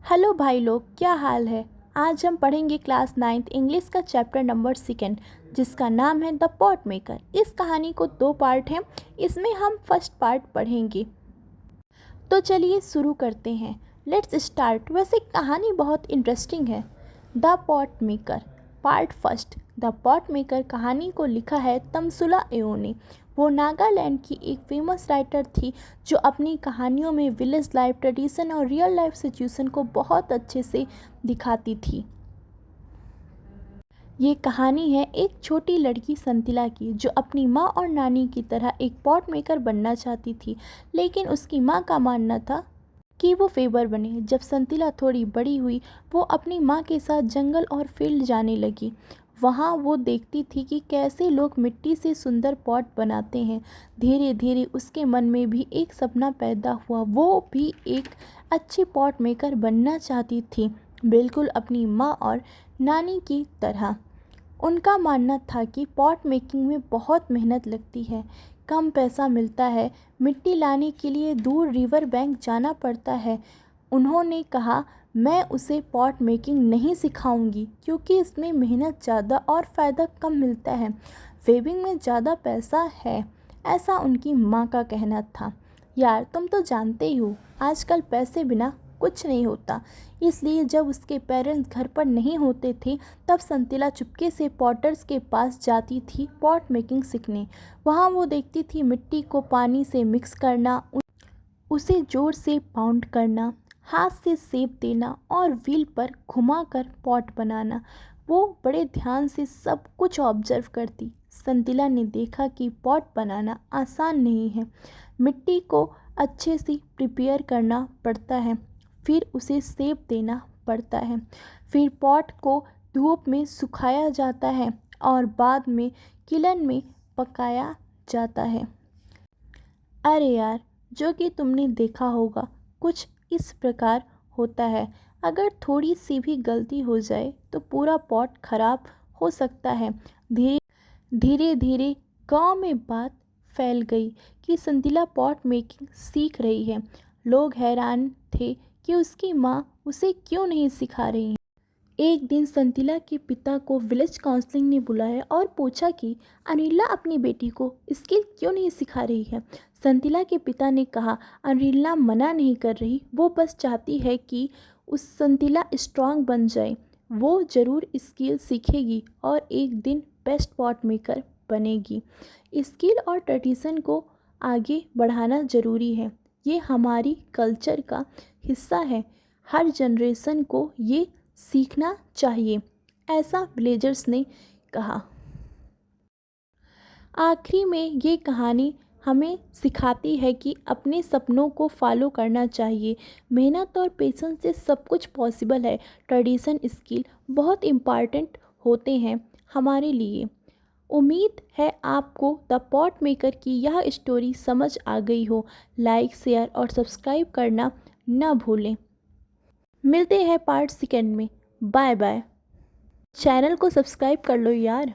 Hello भाई लोग, क्या हाल है। आज हम पढ़ेंगे क्लास 9th इंग्लिश का चैप्टर नंबर 2 जिसका नाम है द पॉट मेकर। इस कहानी को 2 पार्ट हैं, इसमें हम फर्स्ट पार्ट पढ़ेंगे। तो चलिए शुरू करते हैं। Let's start. वैसे कहानी बहुत इंटरेस्टिंग है। The pot maker part first. The pot maker कहानी को लिखा है तमसुला एओ ने। वो नागालैंड की एक फेमस राइटर थी जो अपनी कहानियों में विलेज लाइफ, ट्रेडिशन और रियल लाइफ सिचुएशन को बहुत अच्छे से दिखाती थी। ये कहानी है एक छोटी लड़की संतिला की जो अपनी माँ और नानी की तरह एक पॉट मेकर बनना चाहती थी, लेकिन उसकी माँ का मानना था कि वो फेवर बने। जब संतिला थोड़ी बड़ी हुई, वो अपनी माँ के साथ जंगल और फील्ड जाने लगी। वहाँ वो देखती थी कि कैसे लोग मिट्टी से सुंदर पॉट बनाते हैं। धीरे धीरे उसके मन में भी एक सपना पैदा हुआ। वो भी एक अच्छी पॉट मेकर बनना चाहती थी, बिल्कुल अपनी माँ और नानी की तरह। उनका मानना था कि पॉट मेकिंग में बहुत मेहनत लगती है, कम पैसा मिलता है, मिट्टी लाने के लिए दूर रिवर बैंक जाना पड़ता है। उन्होंने कहा, मैं उसे पॉट मेकिंग नहीं सिखाऊंगी क्योंकि इसमें मेहनत ज़्यादा और फ़ायदा कम मिलता है। वेविंग में ज़्यादा पैसा है, ऐसा उनकी माँ का कहना था। यार, तुम तो जानते ही हो आजकल पैसे बिना कुछ नहीं होता। इसलिए जब उसके पेरेंट्स घर पर नहीं होते थे, तब संतिला चुपके से पॉटर्स के पास जाती थी पॉट मेकिंग सीखने। वहाँ वो देखती थी मिट्टी को पानी से मिक्स करना, उसे जोर से पाउंड करना, हाथ से शेप देना और व्हील पर घुमाकर पॉट बनाना। वो बड़े ध्यान से सब कुछ ऑब्जर्व करती। संतिला ने देखा कि पॉट बनाना आसान नहीं है। मिट्टी को अच्छे से प्रिपेयर करना पड़ता है, फिर उसे शेप देना पड़ता है, फिर पॉट को धूप में सुखाया जाता है और बाद में किलन में पकाया जाता है। अरे यार, जो कि तुमने देखा होगा, कुछ इस प्रकार होता है। अगर थोड़ी सी भी गलती हो जाए तो पूरा पॉट खराब हो सकता है। धीरे धीरे धीरे गांव में बात फैल गई कि संतिला पॉट मेकिंग सीख रही है। लोग हैरान थे कि उसकी माँ उसे क्यों नहीं सिखा रही है। एक दिन संतिला के पिता को विलेज काउंसलिंग ने बुलाया और पूछा कि अनिला अपनी बेटी को स्किल क्यों नहीं सिखा रही है। संतिला के पिता ने कहा, अनिला मना नहीं कर रही, वो बस चाहती है कि उस संतिला स्ट्रांग बन जाए। वो ज़रूर स्किल सीखेगी और एक दिन बेस्ट पॉट मेकर बनेगी। स्किल और ट्रेडिशन को आगे बढ़ाना ज़रूरी है। ये हमारी कल्चर का हिस्सा है। हर जनरेशन को ये सीखना चाहिए, ऐसा विलेजर्स ने कहा। आखिरी में ये कहानी हमें सिखाती है कि अपने सपनों को फॉलो करना चाहिए। मेहनत और पेशेंस से सब कुछ पॉसिबल है। ट्रेडिशन, स्किल बहुत इम्पॉर्टेंट होते हैं हमारे लिए। उम्मीद है आपको द पॉट मेकर की यह स्टोरी समझ आ गई हो। लाइक, शेयर और सब्सक्राइब करना न भूलें। मिलते हैं पार्ट 2 में। Bye bye. चैनल को सब्सक्राइब कर लो यार।